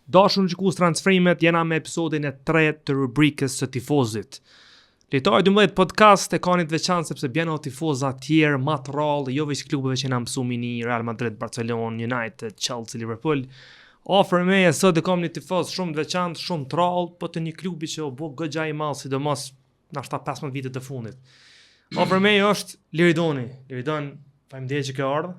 Dashur gjykues transferimet, jena me episodin e 3 të rubrikës së tifozit. Lejtari 12 podcast e kanë të veçantë sepse bjen tifoza të tjerë më të rrallë, jo vetëm klubeve që na mësumini Real Madrid, Barcelona, United, Chelsea, Liverpool. Ofër me e sot e kam një tifoz shumë të veçantë, shumë të rrallë, po të një klubi që u bë goxha i madh, sidomos në 15 vitet të fundit. Ofër me është Liridoni. Liridon, faleminderit që ke ardhur.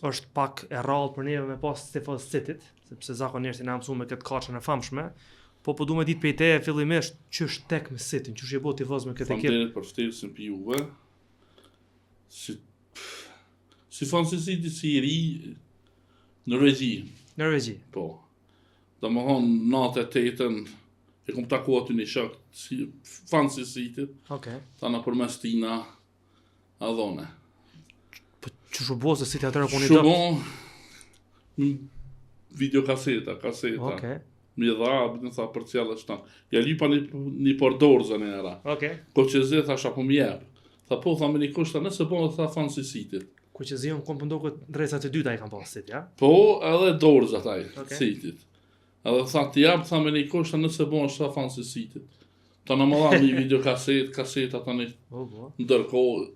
Është pak e rrallë për neve me pas tifoz City-t, sepse zakonisht na mësuam me këtë kaçën e famshme. Po du me ditë për te fillimisht që është tek me City, që është e bot tifoz me këtë ekip. Faleminderit për ftesën për Juve. Si fansi City si i ri Norvegji. Po. Domethënë 98-ën e kom takuar aty në shok si fansi City. Okej. Tana përmes tina adhone. Po çu bozë City atëra kuni do. Videokaseta. Okej. Mi dha, në tha për cjallë është tanë. Ja lipa një për dorëzën e era. Ko që zi, thasha po mi jep. Tha po, tha me një kushta, nëse po në tha fanë si City. Ko që zi, unë kom pëndo këtë drejtësat e dyta i kam pas City, ja? Po, edhe dorëzat aj, City. Edhe tha të jep, tha me një kushta, nëse po në tha fanë si City. Ta në më dha një videokaseta ta një ndërkohë.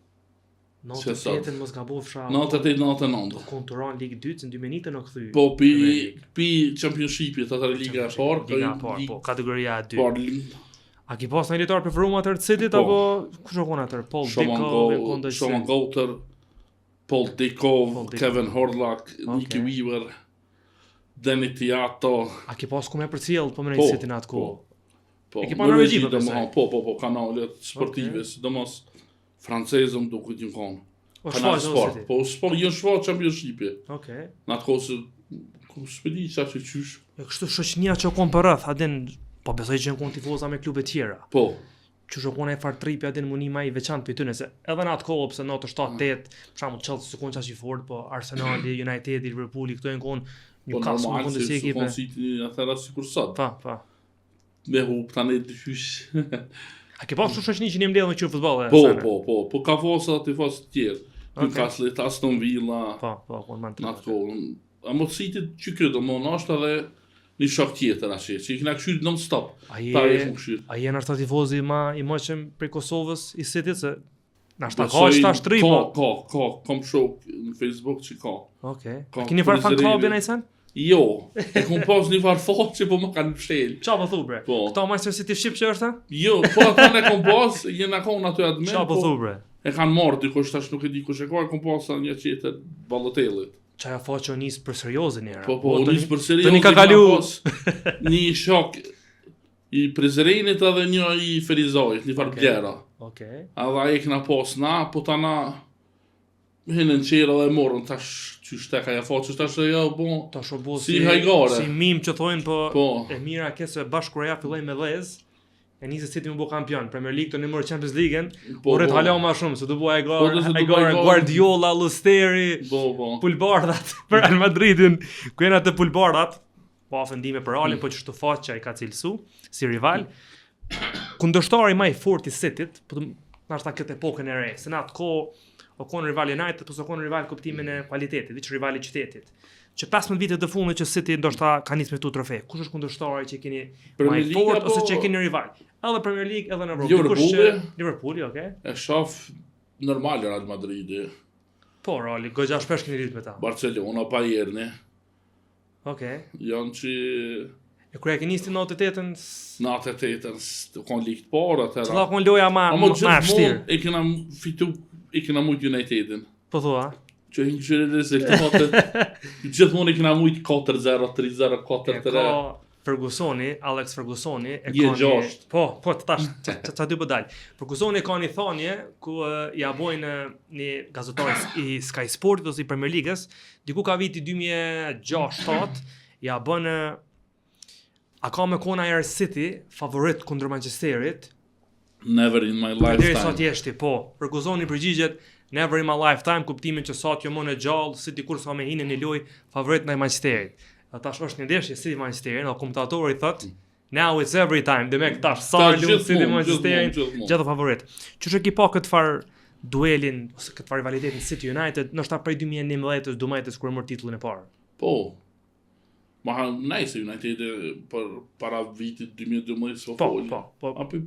98-ën mos gabofsha. 98-99. Konturon Ligë 2 në 2000 në kthy. Po pi Championship-it, atë Liga e parë, Liga e parë, po kategoria e 2. A ki pas një lojtar preferuar atër të City-t apo kush qon atër? Paul Dickow, Paul Dickow, Kevin Horlock, Nicky Weaver, Danny Tiato. A ki pas ku me përcjell po më në City-n atë kohë? Po. Norvegji po kanalet sportive, sidomos francezëm duke t'ju konë. Kanal sport. Po sport, jo sport Championship-i. Okej. Në atë kohë ku s'pedi qa që qysh. E kështu shoqënia që konë për rrëth, adin, po besoj që në konë tifoza me klube tjera. Po. Që shokone e fartripi adin munima i veçantë për tyne, se edhe në atë kohë, pëse në 7-8, për shamu Chelsea së konë qa që fort, po Arsenali, United, Liverpooli, këto e në konë Newcastle në konë dësi ekipe. Po normal, se së atëra si kur sot. Pa. Me hup tani dysh. A ke pas shoqëni që një mbledhën që futboll? Po ka fosa të fosë të tjerë. Newcastle, Aston Villa. Po, konë man të. Në atë kohë. A më të sitit që këtë, më në është edhe një shok tjetër ashe, që i këna këshyrit non-stop. A je në ashtë tifozi i moqëm prej Kosovës i City-t, se në ashtë ka që ta shtri, po? Ka, kom shok në Facebook që ka. Okej. A kini farë fan club në i sen? Jo, e kom pas një farë fort që po më kanë pështel. Qa po thu bre? Këta Manchester City Shqip që është ta? Jo, po ata ne kom pas, jena konë aty admin. Qa po thu bre? E kanë marrë dikush tash nuk e di kush e ka, kom pas një qeter Balotellit. Qaja fa që nisë për serioze njëra. Po, nisë për serioze. Të një ka kalu. Një shok i Prizrenit edhe një i Ferizajt, një farë bljera. Okej. Edhe e këna pas na, po ta na hinën qera dhe morën tash që shteka ja faqës tash e ja bo si hajgare. Si mim që thojnë, po e mira kese bashkëreja filloj me dhez, e njëse City më bo kampion, Premier League të një mërë Champions League-en, por rrët halau ma shumë, se të bo hajgare, Guardiola, Lusteri, pulbardat për Real Madridin, ku jena të pulbardat, po afendime për Realin, po që shtu faqë që i ka cilësu, si rival, kundërshtari ma i fort i City-t, po të nashta këtë epokën e rej, se në atë ko o konë rival United, po së konë rival kuptimin e kualitetit, që rival i qytetit. Që 15 vite të fundit që City ndoshta ka nisë me tu trofe. Kush është kundërshtari që keni më i fort ose që keni rival? Edhe Premier League, edhe në Evropë. Liverpooli, okay. E shoh normal Real Madridi. Po, Reali, goxha shpesh keni lidh me ta. Barcelona, Bayern. Okay. Janë që kur e keni nisë në 98-ën? Në 98-ën, kanë ligë të parë atëra. Cilla kon loja më vështirë? E kena fitu i këna mujt Unitedin. Po thua? Që hinë këshyre rezultatet. Gjithmonë i këna mujt 4-0, 3-0, 4-3. Alex Fergusoni e ka një... Po, të tash, që dy bëdalj. Fergusoni ka një thonje, ku ja bojnë një gazetar i Sky Sport, ose i Premier League-ës, diku ka viti 2006-7, ja bënë... A ka me kona Air City, favorit kundër Manchesterit, Never in my lifetime. Deri sot jeshti, po. Fergusoni përgjigjet never in my lifetime, kuptimin që sot jo më në gjallë, City kur sa me hinë një lojë favorit ndaj Manchesterit. Tash është një ndeshje City Manchesterin, o komentatori thot, now it's every time, dhe me këtash sa lumë City Manchesterin, gjithë favorit. Qështë e ki pa këtë farë duelin, ose këtë farë rivalitetin City United, nështë ta prej 2011-ës, 12-ës, kur e mërë titullin e parë? Po. Ma nice United për para vitit 2012 Po.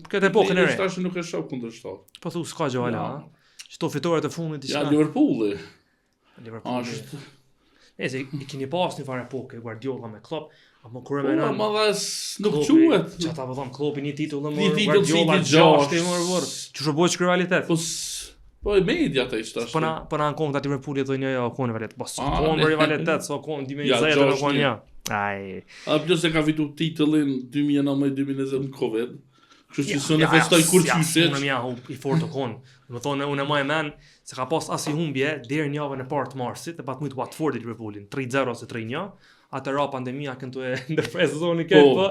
Këtë epokën e re. Tash nuk e shoh kundërshtar. Po thu s'ka gjë hala, ha. Çto fitoret e fundit diçka. Ja Liverpooli. Nëse i keni pas një farë epokë Guardiola me Klopp, apo kur e menon. Po ma nuk quhet. Çata po thon Kloppi një titull më Guardiola 6 më. Çu bëj rivalitet. Po e media të ishte ashtu. Po na ankon ta Liverpooli thonë jo, kon rivalitet. Po kon rivalitet, so kon 2020 kon ja. Ai. A plus e ka fitu titullin 2019 në Covid. Kështu që s'u festoj kur qytet. Unë më i fortë kon. Do të thonë unë më e men se ka pas as i humbje deri në javën e parë të marsit, e pat shumë Watford Liverpoolin 3-0 ose 3-1. Atë ra pandemia këtu e ndërprer sezonin këtë,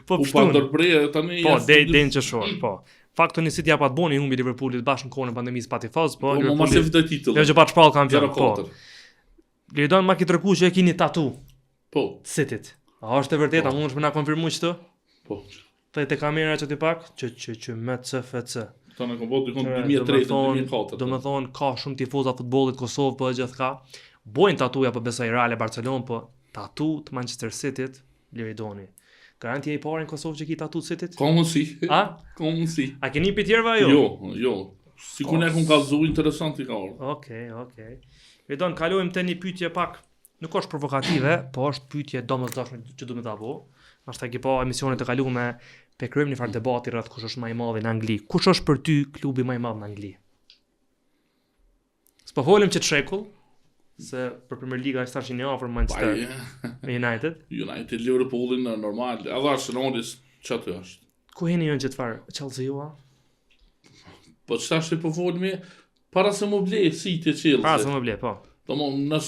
po pa ndërprerje tani. Po deri në çeshor, po. Faktoni City ja pat boni humbi Liverpoolit bashkë në kohën e pandemisë pa tifaz, po Liverpooli mos e fitoi titullin. Jo që pa shpall kampion, po. Lidon ma ki treku që e keni tatu. Po. Cityt. A është e vërtetë, a mundesh më na konfirmoj këtë? Po. Te kamera që ti pak, që me CFC. Këto në kombo dikon 2003-2004. Do më thonë, ka shumë tifoza futbollit Kosovë, po gjithë ka. Bojnë tatuja për besoj Real e Barcelona, po tatu të Manchester Cityt, Liridoni. Garantia i parë në Kosovë që ki tatu Cityt? Ka mundsi. A? Ka mundsi. A keni për tjerëva jo? Jo. Sikur ne kum kallzu interesant i ka orë. Okej. Liridon, kalojmë te një pyetje pak, nuk është provokative, po është pyetje domosdoshme që duhet ta bëj. Ashtu që po emisionet e kaluara pe kryejmë një farë debati rreth kush është më i madh në Angli. Kush është për ty klubi më i madh në Angli? S'po folëm që të shekull, se për Premier Liga është tash një afër Manchester me United. Liverpoolin normal. Edhe Arsenali çfarë është? Ku jeni ju në çfarë farë? Chelsea-a? Po çfarë po folmi para se më ble City Chelsea. Para se më ble, po. Domthonë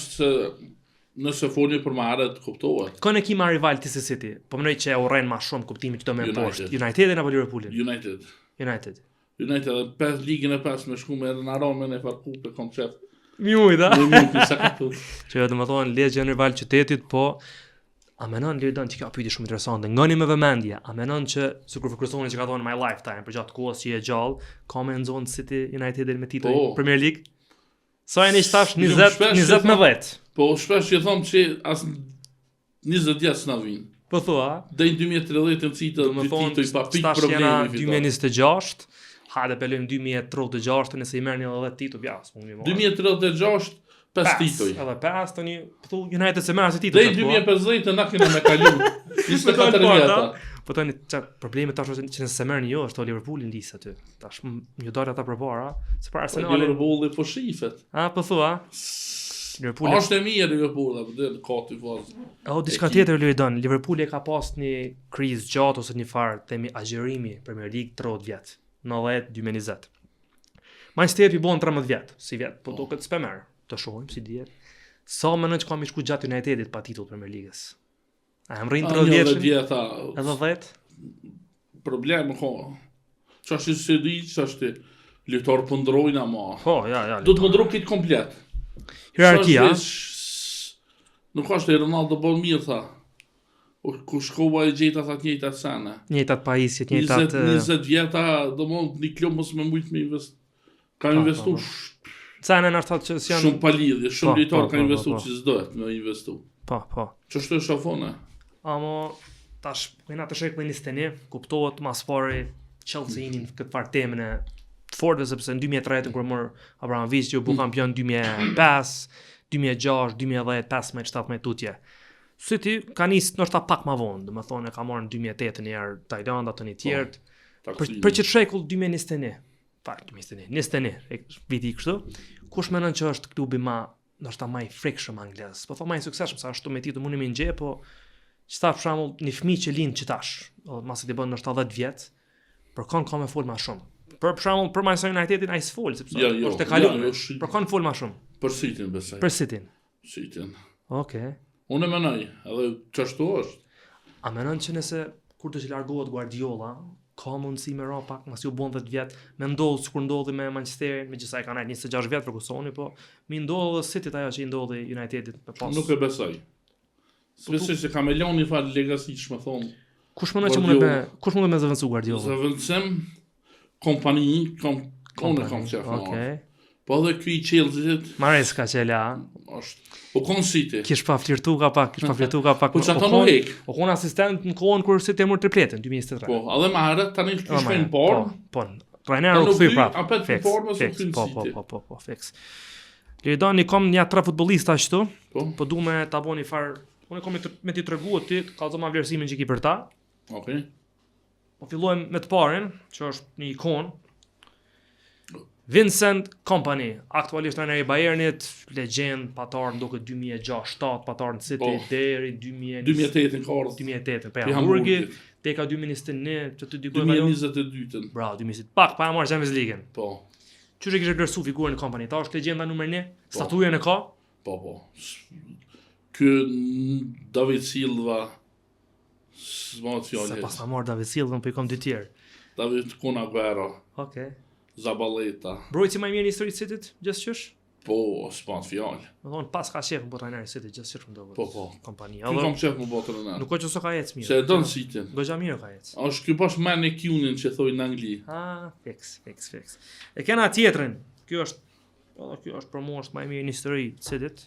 nëse folni për marrë të kuptohet. Kënë e kima rival të City, po mënoj që e urren ma shumë kuptimi që do me poshtë. Unitedin apo Liverpoolin? United. 5 ligën e 5 me shku me edhe në Aromen e farkupe koncept. Mjujt, a? Mjujt, sa ka të. Që do më thonë, legje në rival qytetit, po a menon Liridon që ka pyetje shumë interesante. Ngani me vëmendje, a menon që sikur kërkesoni që ka thonë my lifetime për gjatë kohës që je gjallë, ka më nxon City Unitedin me titull Premier League? Sa e një shtash 20 me 10. Po shpesh që thom që as 20 vjet s'na vin. Po thua, deri 2030 në City do tituj pa pikë problemi. 2026, hajde pelojm 2036 nëse i merrni edhe 10 titull, ja, s'mund më. 2036 5 titull. Edhe 5 tani, po United se merr as titull. Deri 2050 na kemi me kalu. 24 vjeta. Po tani problemi tash është që nëse merrni jo është Liverpooli në listë aty. Tash një dorë ata përpara, se para Arsenali. Liverpooli po shifet. Po thua. Liverpooli është e mirë Liverpooli, apo del ka tifoz. Diçka tjetër Liridon, Liverpooli ka pas një krizë gjatë ose një farë themi agjerimi Premier League 30 vjet, 90-2020. Manchester i bën 13 vjet, si vjet, po duket s'pe merr. Të shohim si dihet. Sa më në që kam i shku gjatë Unitedit pa titull Premier Ligës. A më rrinë 30 vjetë? Edhe 10? Problem, që është se di, që është luftar pëndrojnë ama. Po, ja. Do të më ndrojnë këtë komplet. Hierarkia? Nuk është e Ronaldo bërë mirë, tha. Ku shkova e gjeta të njëjta sene. Njëjtat pajisjet, njëjtat... 20 vjeta, do më një klubë mësë me mujtë me investu. Ka investu Cene në ashtat që s'janë... Shumë palidhje, shumë lojtar ka investu që s'dohet me investu. Po. Që është e shafone? Amo, tash, këna të shekullin 21, kuptohet mas pari Chelsea-inin këtë farë temën e të fortëve, sepse në 2003 kur mërë Abramovich që u bu kampion 2005, 2006, 2010, 15, 17 tutje. City ka nisë nështë ta pak ma vonë, dhe më thonë e ka marrë në 2008 njerë Tajlanda të një tjertë, për që të shekull 2021. 21, viti kështu, kush menon që është klubi ma, ndoshta më i frikshëm anglez, po më i suksesshëm sa ashtu me titull mundi më ngje, po çfarë për shembull një fëmijë që lind qitash, masi të bën ndoshta 10 vjet, për kon ka më fol më shumë. Për shembull për Manchester Unitedin ai s'fol, sepse është e kaluar. Për kon fol më shumë. Për Cityn besoj. Për Cityn. Okej. Unë mendoj, edhe çashtu është. A menon që nëse kur të largohet Guardiola, ka mundësi me ra pak, mas ju bon 10 vjet, me ndodhë sikur ndodhi me Manchesterin, me gjithsej ka nejt 26 vjet për kusoni, po mi ndodhë Cityt ajo që i ndodhi Unitedit me pas. Nuk e besoj. Besoj se ka me loni fal legasi që më thonë. Kush mund me zëvendësu Guardiola? Zëvendësim kompani, unë kam qef. Po dhe ky i Chelsea-t. Maresca qela. Po kon City. Kish pa flirtu ka pak. Po çata nuk hek. O kon asistent në kohën kur City mor tripletën 2023. Po, edhe më herët tani ky shkojnë por. Po. Trajneri u kthy prap. Po, fix. Lidoni kom një 3 futbollista ashtu. Po du me ta bëni far. Unë kom me ti tregu ti, kallzo ma vlerësimin që ki për ta. Okej. Po fillojmë me të parin, që është një ikon. Vincent Kompany, aktualisht trajneri i Bayernit, legjend, patar në duke 2006-7, patar në City deri 2008 në Kordë. 2008 për Hamburgit, teka 2021, që të dikoj 2022. Bravo, 2020. Pak pa marrë Champions League-n. Po. Qështë e kishte vlerësu figurën e Kompany? Ta është legjenda numër 1, statujën e ka? Po. Ky David Silva s'mot fjalë. Se pas ta marrë David Silva, po i kom dy tjerë. David Kun Aguero. Okej. Zabaleta. Brojtësi më i mirë në historitë City-t, gjithçysh? Po, s'mot fjalë. Do thonë pas ka shef po trajneri i City gjithçysh ndovë. Po. Kompani. Ky kam shef më botën e nat. Nuk ka që ka ecë mirë. Se don City. Goxha mirë ka ecë. Është ky bash Manekunin që thoi në Angli. Fix. E kena tjetrën. Ky është për mua është më i mirë në histori City-t.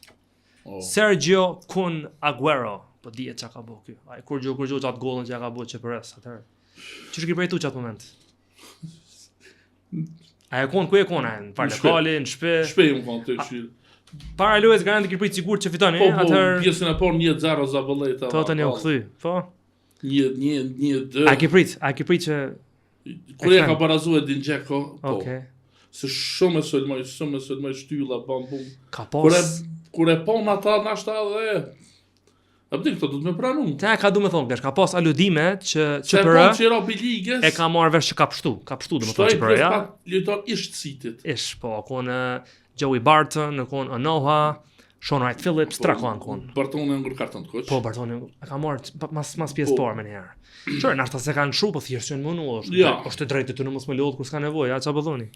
Sergio Kun Aguero. Po dihet çka ka bëu ky. Ai kur gjou atë gollën që ka bëu çepres atëherë. Ç'është ki përjetu çat moment? A e kon ku e kon ai? Në lokale, në shtëpi. Shtëpi më kon të këshill. Para lojës garanti ki prit sigurt që fiton, atëherë. Po, pjesën e parë 1-0 Zabaleta. Po tani u kthy. Po. 1-2. A ki prit që kur e ka barazuar Edin Dzeko. Po. Okej. Se shumë e shtylla bam. Ka pas kur e pon ata nashta edhe a bëj këto do të më pranu. Te ka du me thonë, ka pas aludime që për ligës e ka marrë vesh që ka pështu domethënë që për ja. Lojtar ishtë City-t. Po, kon Joey Barton, kon Anoha, Sean Wright Phillips, trakon kon. Bartoni ngur karton të koç. Po, Bartoni e ka marrë mas pjesë parë më herë. Çfarë, nashta se kanë shu, po thjesht janë mënu, është drejtë të në mos më lodh kur s'ka nevojë, ç'a po thoni?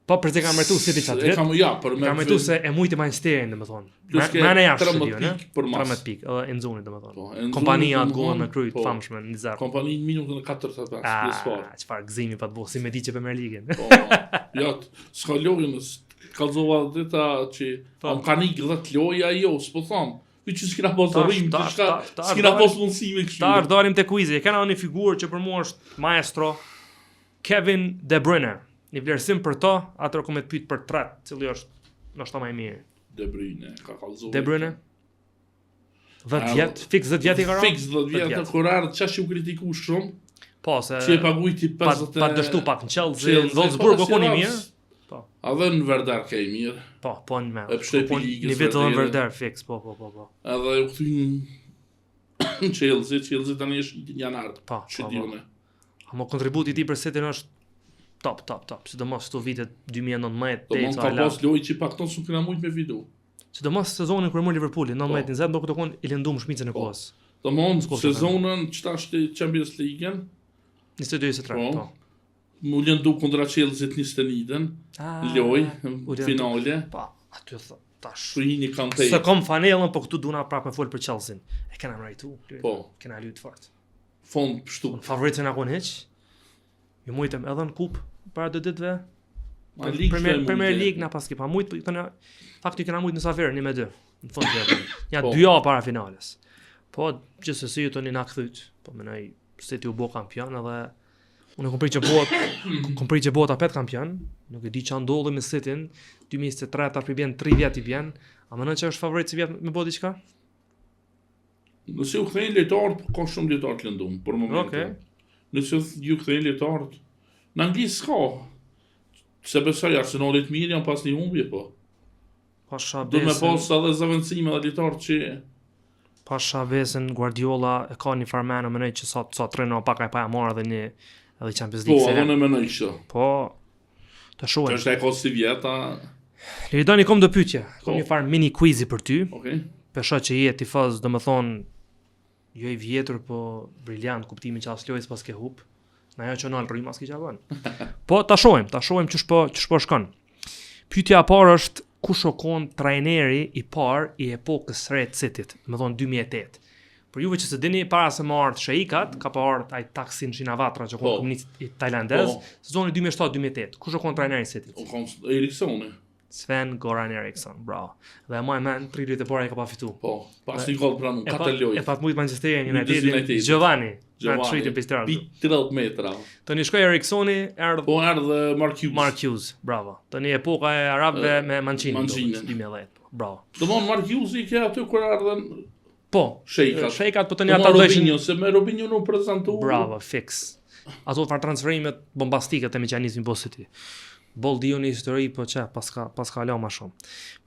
Po për të kam mërtu City çat vet. Kam mërtu se e mujti Manchesterin domethënë. Më në jashtë studion, 13 pikë, edhe në zonë domethënë. Kompania atë gol me kryt famshme në Nizar. Kompani në minutën e 45 pjesë parë. Çfarë gëzimi pa të bëu si me diçë Premier League-n. Po. Ja, s'ka lojën, kallzova dita që am kanë 10 loja jo, s'po them. Ti që s'kena pas rrim, s'kena pas mundësi me kështu. Ta dalim te quizi. Kena një figurë që për mua është maestro, Kevin De Bruyne. Një vlerësim për to, atër ku me të pyet për tret, cili është ndoshta më i mirë. De Bruyne, ka kallzuar. De Bruyne. 10 vjet, fix 10 vjet i ka rënë. Fix 10 vjet, kur ardh çash u kritiku shumë. Po, se si e paguajti 50. Pa dështu pak në Chelsea, në Wolfsburg u koni mirë. Po. A dhe në Werder ka i mirë. Po në e pështepi ligës. Një vit në Werder fix, po. Edhe u kthy Chelsea tani është janar. Po. Amo kontributi i tij për City është top. Sidomos këto vitet 2019, do mund ka pas lojë që pak ton s'u kena mujt me video. Sidomos sezonin kur mor Liverpooli 19-20, do të kon i lëndum shmicën e kohës. Do mund sezonën çta është Champions League-n 22-23, po. Mu lëndu kundra Chelsea 21-ën, lojë finale. Po, aty tash. Frini Kante. Se kom fanellën, po këtu duna prapë me fol për Chelsea. E kena meritu. Po. Kena lut fort. Fond pështu. Favoritën akon hiç. Ju mujtëm edhe në kup para 2 ditëve. Premier League na paski pa mujt, këto fakti kena mujt në safer 1-2. Në fund të ja 2 javë para finales. Po gjithsesi ju tani na kthyt. Po mendoj se ti u bë kampion edhe unë kom prit që bota 5 kampion, nuk e di ç'a ndodhi me City-n 2023 ta vjen 3 vjet i vjen. A mendon që është favorit si vjet me bë diçka? Nëse u kthejnë lojtarë, ka shumë lojtarë të lëndum për momentin. Okej. Nëse ju kthejnë lojtarët, në Angli s'ka. Se besoj Arsenalit mirë janë pas një humbje, po. Do me pas edhe zavendësime dhe lojtarë që Pasha besën Guardiola e ka një farmenë, mënej që sa treno pak e pa e marrë edhe një Champions League. Po, edhe në mënej që. Po, të shohem. Që është e ka si vjeta. Liridani, kom do pyetje. Kom një farë mini quizi për ty. Okay. Pesha që je tifoz, do më thonë, jo i vjetër, po briljant, kuptimin që as lojës pas ke hup. Na jo që në alërim as ki që avën. Po, ta shohem që shpo shkon. Pyetja e parë është, kush o kon trajneri i parë i epokës së re të City-t, më thonë 2008. Për juve që se dini para se më ardh Sheikat, ka pa ardh ai Taksin Shinawatra që konë komunist tajlandez, sezoni 2007-2008. Kush e konë trajneri i Cityt? Eriksoni. Sven-Goran Eriksson, bravo. Dhe më men 3 vjet e para ai ka pa fitu. Po, pas një gol pranë Kataloj. E pat mujt Manchester United, Giovanni. Pi 30 metra. Tani shkoi Eriksoni, erdhi. Po erdhi Mark Hughes, bravo. Tani epoka e arabëve me Mancini 2010. Bravo. Domthon Mark Hughes i ke aty kur ardhen. Po, Sheikat po tani ata dojshin se me Robinho nuk prezantu. Bravo, fix. Ato farë transferimet bombastike të meqanismi City. Boll dio në histori, po që pas ka la më shumë.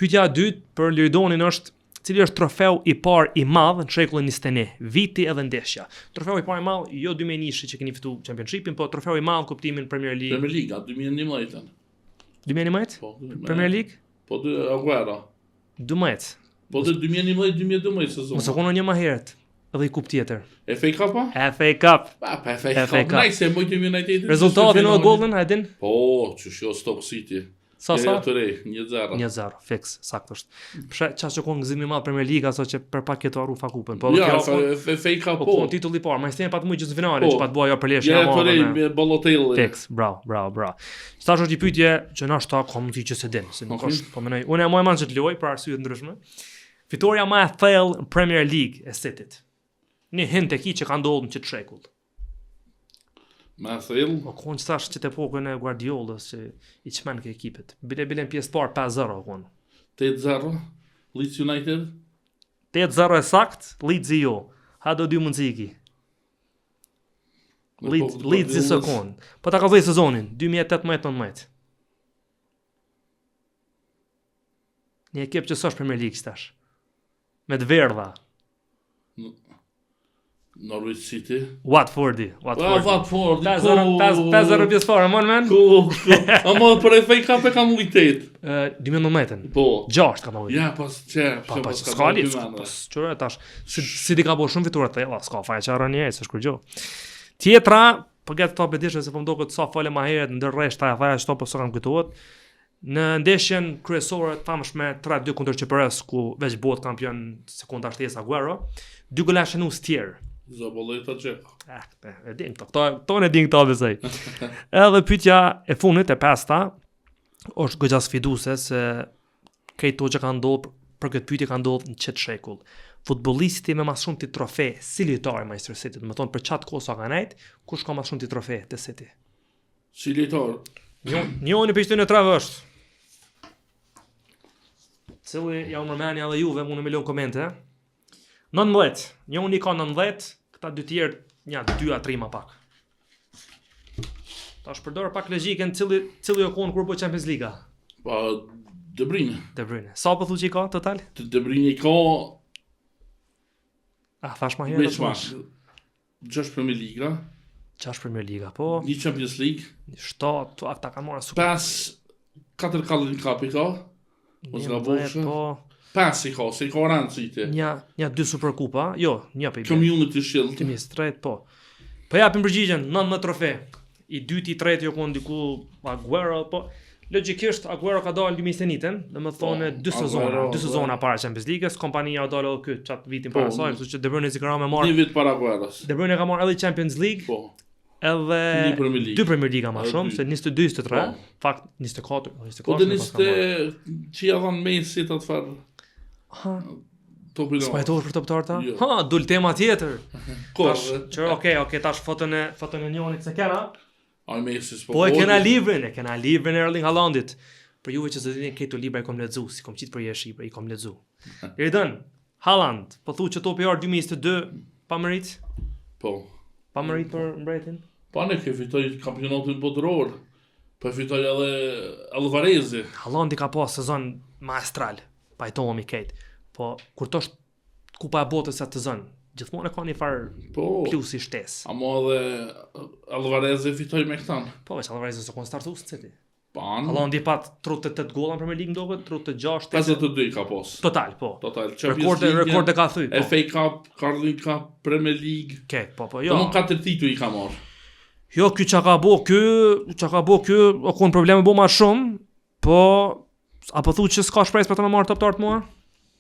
Pyetja e dytë për Liridonin është cili është trofeu i parë i madh në shekullin 21, viti edhe ndeshja. Trofeu i parë i madh jo 2001 që keni fituar Championshipin, po trofeu i madh kuptimin Premier League. Premier League 2011. 2011? Po, Premier League? Po Aguero. 12. Po 2011-2012 sezon. Mos e kono një më herët. Edhe i kup tjetër. FA Cup? FA Cup. Pa FA Cup. Nice, mojtë United. Rezultatin në golën, a din? Po, që shjo Stoke City. Sa? 1-0. 1-0, fix, sakt është. Pse çfarë që konë gëzimi i madh Premier League aso që për pak ketu arru fakupën. Po ja, FA Cup po. Po titulli i parë, Manchester pat më gjysmë finale, që pat bua ajo për leshje e madhe. Ja, me Balotelli. Fix, bravo. Stash është një pyetje që na shta komuniti që se din, se nuk është, po mendoj. Unë më që të luaj për arsye të ndryshme. Fitoria më e thellë në Premier League e Cityt. Një hint e ki që ka ndodhur në qëtë shekull. Ma thellë? Po konë që thash që të epokën e Guardiolës që i qmen ke ekipet. Bile në pjesë parë 5-0 konë. 8-0? Leeds United? 8-0 e sakt, Leeds i jo. Ha do dy mundësi i ki. Leeds i së konë. Po ta ka dhej sezonin, 2018-19. Një ekip që s'është Premier League stash. Me të verdha. Norwich City. Watfordi. 5-0 pjesë fare, men. Ama për FA Cup e kam ujtet. 2019. Po. 6 kam ujtet. Ja, pas që. Pa, s'ka li, qërë e tash. Si di ka bo shumë vitur e thella, s'ka faja që arë njëjë, se shkur gjo. Tjetra, për këtë ta bedishme se po mdo këtë sa fale ma heret, ndër resht, ta e thaja që ta po së kam këtuot. Në ndeshjen kryesore famshme 3-2 kundër Çepëres ku veç bëhet kampion sekunda shtesë Aguero, 2 gola shënues tjerë. Zabolleta Çek. E din këto e din këto besoj. Edhe pyetja e fundit e pesta është goxha sfiduese se këto që kanë ndodhur për këtë pyetje kanë ndodhur në çet shekull. Futbollisti me më shumë ti trofe si lojtar i Manchester City, do të thonë për çat kohë sa kanë nejt, kush ka më shumë ti trofe te City? Si lojtar. Njoni për ishte në travë është. Cili ja Romania dhe Juve, unë me lënë komente. 19, njoni ka 19, këta dy tjerë, një 2-3 më pak. Ta shpërdor pak logjikën, cili o konë kur po Champions League. Pa De Bruyne. Sa po thu që i ka total? De Bruyne i ka. Thash ma herë. 6 Premier League. 6 Premier League, po. 1 Champions League. 7, ata kanë marrë super. 4 Carling Cup i ka. Mos nga boshë. Po. 5 i ka, se i ka rancë i te. Një 2 Superkupa, jo, një për i bërë. Community Shield. Timis, tret, po. Po japim përgjigjen, 9 trofe. I 2, i 3 jo konë diku Aguero, po. Logikisht, Aguero ka dalë 2021-ën, dhe më thone 2 sezona para Champions League-ës, kompania dalë edhe këtë qatë vitin para saj, kështu që De Bruyne si ka me marrë. 1 vit para Agueros. De Bruyne ka marrë edhe Champions League. Po. Edhe 2 Premier League ma shumë, se 22-23, fakt 24. Po dhe që ja dhanë Messi të farë. Spajtosh për toptar ta? Ha, dul tema tjetër. Okej, tash fotën e njonit se kena. Ai Messi po e kena librin e Erling Haalandit. Për juve që zëdini këto libra i kom lexu, si kom qitë për jeshtë i kom lexu. Erdën, Haaland, po thu që topi i 2022 pa merit? Po. Pa merit për mbretin? Pa ne ke fitoj kampionatin botëror. Po fitoj edhe Alvarezi. Haalandi ka pas sezon maestral. Pajtohemi këtë. Po kur tosh kupa e botës atë sezon, gjithmonë ka një farë plus i shtesë. Amo edhe Alvarezi fitoj me këtan. Po veç Alvarezi s'o kon startues në City. Haalandi pat 38 golla në Premier League ndohet, 36. 52 ka pas. Total, po. Total. Rekorde ka thy. FA Cup, Carling Cup, Premier League. Po, jo. Domon 4 titull i ka marrë. Jo, ky çka ka bë, o kon probleme më shumë, po apo thu që s'ka shpresë për të më marrë toptar të mua?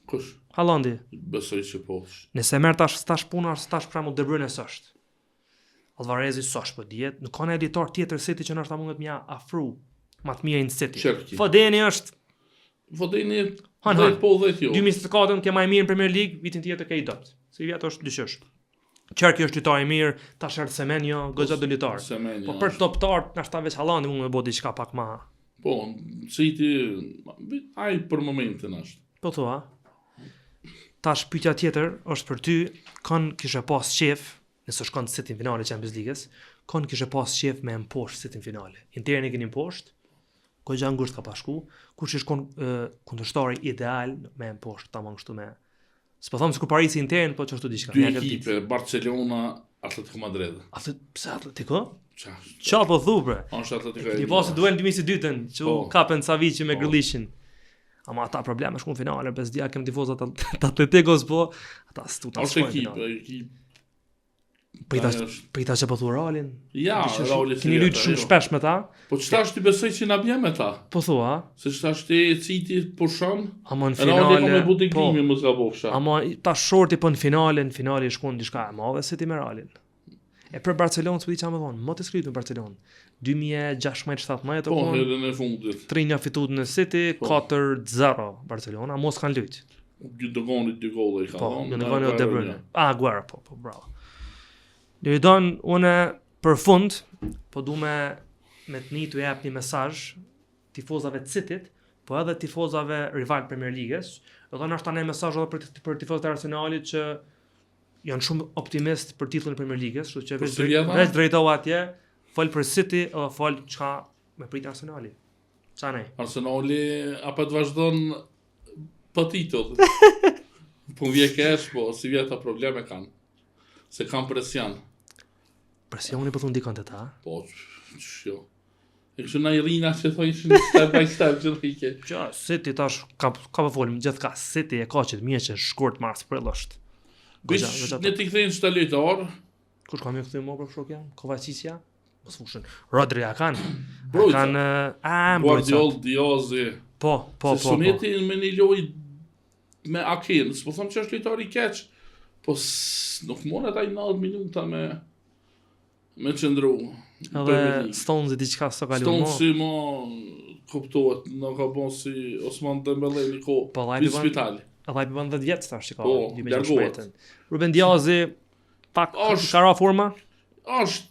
Kush? Haalandi? Besoj që po. Nëse merr tash puna, tash pra mu De Bruyne s'është. Alvarezi s'është po dihet, nuk ka editor tjetër City që ndoshta mundet mja afru më të mirë në City. Fodeni është Fodeni 10 jo. 2024 ke më i mirë në Premier League, vitin tjetër ke i dot. Si vjet është dyshësh. Cherki është lojtar i mirë, tash është Semenyo, goxha do lojtar. Po për toptar, ndoshta veç Haalandi mund të bëj diçka pak më. Po, City ai për momentin është. Po thua. Tash pyetja tjetër është për ty, kon kishe pas qef, nëse shkon City në finale Champions League-s, kon kishe pas qef me mposh City në finale. Interin e keni mposht, goxha ngusht ka pashku, kush është kundërshtari ideal me mposh tamam kështu me. S'po them se kur Parisi Intern, po çfarë diçka. Dy ekipe, Barcelona, Atletico Madrid. Pse Atletico? Qa po thu bre? Është Atletico. Ti pas duel 2022-ën, që kapen Savici me Grealishin. Ama ata probleme shkon finale, bez dia kem tifozat të Atleticos, po ata stuta shkojnë. Ekip. Prita që po thu Realin. Ja, Reali. Keni luajtur shumë shpesh me ta. Po ç'tash ti besoj që na bjem me ta? Po thua? Se ç'tash ti City pushon. Ama në finale. Reali po me butiklimi mos ka bofsha. Ama tash shorti po në finale shkon diçka e madhe City me Realin. E për Barcelonën s'po di çfarë më thon, më të skritur në Barcelonë. 2016-17 po edhe në fundit. 3-1 fituar në City, 4-0 Barcelona, mos kanë luajt. Dy golle i ka dhënë. Po, Gundogan De Bruyne. Aguero, po, bravo. Don unë për fund, po du me të nitu jap një mesazh tifozave të Cityt, po edhe tifozave rival Premier League-s. Do të ndoshta një mesazh edhe për tifozat e Arsenalit që janë shumë optimist për titullin e Premier League-s, kështu që veç drejtova atje, fol për City apo fol çka me prit Arsenali. Ç'a ne? Arsenali apo të vazhdon pa titull. Po vjen kesh, po si vjen ta probleme kanë. Se kanë presion. Presioni po thon dikon te ta? Po, jo. E kështu na i rina që thojnë step by step që rike. Ja, City tash ka po folim gjithka City e ka që të mirë që shkurt mars prill është. Ne ti kthejnë çdo lojtar. Kush ka më kthy më për shok janë? Kovacicia? Mos fushën. Rodri ja kanë. Kanë Guardiola, Diaz. Po. Suneti me një lojë me Akin, s'po them që është lojtar i keq, po nuk mund ai 90 minuta me qëndru. Edhe Stones diçka s'ka kalu më. Stones mo kuptohet, nuk ka bon si Osman Dembele në kohë në spital. Edhe i bën 10 vjet tash që ka dy me shpejtën. Ruben Diaz pak ka ra forma. Është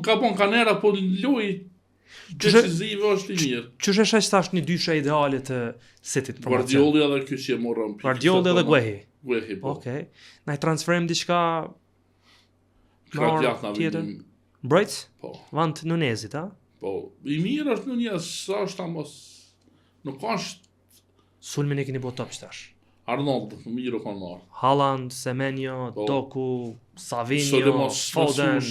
ka bon kanera po lojë decisive është i mirë. Ç'është është tash një dyshe ideale të City-t për Guardiola edhe ky që morën. Guardiola edhe Guehi. Po. Okej. Na i transferojmë diçka tjetër. Brojts? Po. Vant Nunezit, a? Po. I mirë është Nunez, sa është mos nuk është Sulmin e keni bo top tash. Arnold, mirë kanë marrë. Haaland, Semenyo, Doku, Savinho, Foden,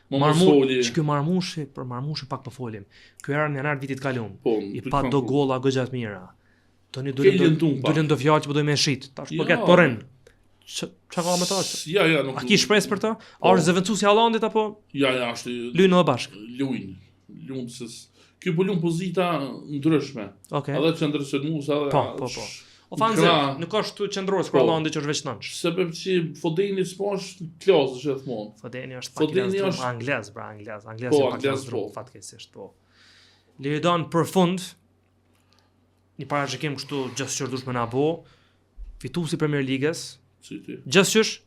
Marmushi, për Marmushi pak po folim. Ky era në janar vitit kalum. I pa do golla goxha të mira. Toni dulen do fjalë që po do më shit. Tash po ket porrin. Çka ka me ta? Ja, nuk. A ki shpresë për ta? A është zëvendësuesi i Haalandit apo? Ja, është. Lynë edhe bashk. Luin se ky po lum pozita ndryshme. Okej. Edhe qendrëshërmues edhe. Po. Ofanze, nuk është qendror për Haalandit që është veç nënç. Sepse që Fodeni s'posh klasë gjithmonë. Fodeni është pak anglez, anglez po fatkeqësisht po. Liridon për fund. Një para që kem kështu gjithçka dush më na bë. Fituesi Premier League-s. City. Gjithçka?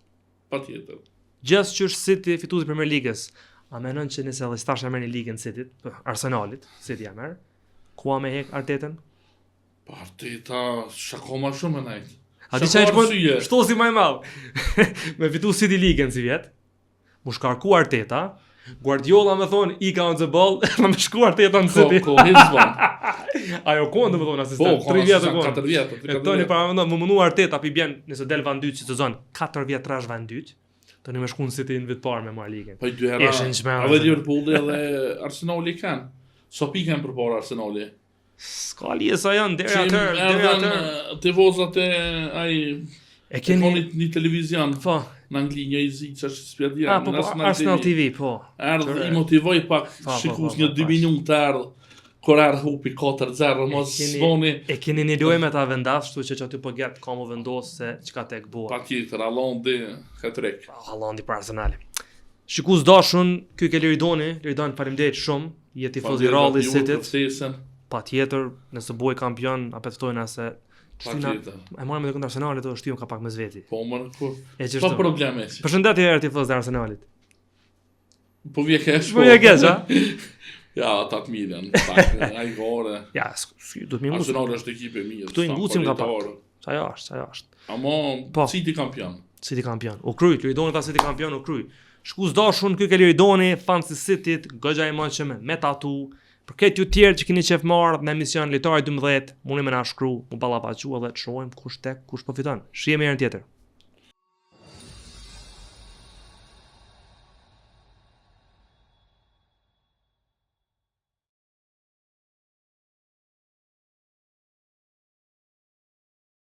Patjetër. Gjithçka City fituesi Premier League-s. A menon që nëse edhe stash e merr në ligën City, Arsenalit, City ja merr, ku a me hek Artetën? Arteta shakoma shumë najt. A di çaj bën? Shtosi më i madh. Me fitu City ligën si vjet. Mu shkarku Arteta, Guardiola më thon I ka on the ball, më shku Arteta në City. Po, hezbon. Ajo ku do të thon asistent? 3 vjet ago. 4 vjet. E tani para më mundu Arteta pi bjen nëse del van dyt si sezon 4 vjet trash van dyt. Tani më shkuan City në vit parë me marr ligën. Po 2 herë. Edhe Liverpooli edhe Arsenali kanë. So pikën përpara Arsenali. Ska li sa janë deri atë. Tifozat e ai e keni një televizion. Po. Në Angli një izit që është spjadia. Po, Arsenal TV, po. Erdhë I motivoj pak shikues një 2 minutë erdhë. Korar hupi 4-0, mos zvoni. E keni një lojë me ta vendas, kështu që aty po gjet ka më vendos se çka tek bua. Patjetër, Haalandi hat-trick. Haalandi për Arsenal. Shikues dashun, ky ke Liridoni faleminderit shumë, je tifoz i Realli City. Patjetër, nëse bëj kampion, apo ftojna se patjetër. E marrëm me kundër Arsenalit, do shtyjmë ka pak mes veti. Po më ku. Pa probleme. Përshëndetje herë tifoz të Arsenalit. Po vje kesh. Po vje kesh, ha? Ja, ta të mirën, ai gore. Ja, do të më ngusë. Arsenal është ekip e mirë. Këtu i ngusim nga pak. Sa është. Amo, City kampion. City kampion. U kryt, Liridoni ta City kampion u kryt. Shkues dashun, ky ke Liridoni, fans i City-t, goxha e mënshëm me tatu. Për këtë ju tjerë që keni qef marrë në emision Lojtari 12, mundi më na shkruaj, u ballafaqua dhe të shohim kush po fiton. Shihemi herën tjetër.